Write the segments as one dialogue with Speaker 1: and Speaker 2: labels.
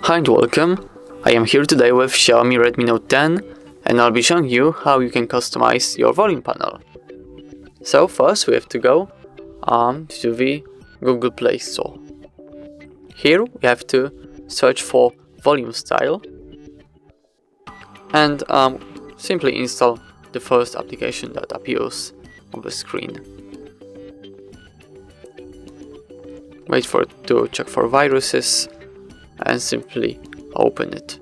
Speaker 1: Hi and welcome. I am here today with Xiaomi Redmi Note 10 and I'll be showing you how you can customize your volume panel. So first we have to go to the Google Play Store. Here we have to search for volume style and simply install the first application that appears on the screen. Wait for it to check for viruses and simply open it.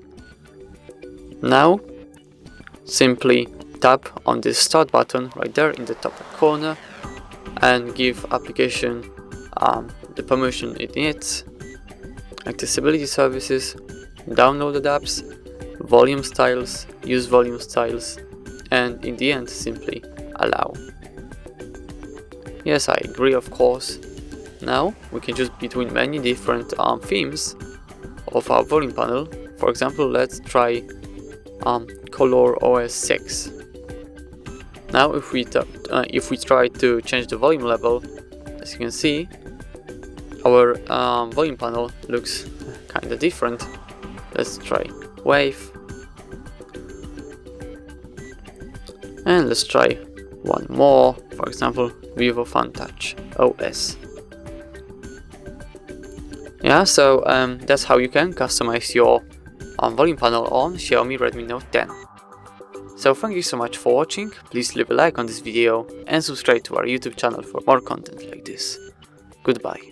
Speaker 1: Now simply tap on this start button right there in the top corner and give application the permission it needs: accessibility services, downloaded apps, volume styles, use volume styles, and in the end simply allow. Yes, I agree, of course. Now we can choose between many different themes of our volume panel. For example, let's try Color OS 6. Now if we try to change the volume level, as you can see, our volume panel looks kinda different. Let's try Wave, and let's try one more, for example Vivo Fun Touch OS. Yeah, so that's how you can customize your volume panel on Xiaomi Redmi Note 10. So thank you so much for watching. Please leave a like on this video and subscribe to our YouTube channel for more content like this. Goodbye.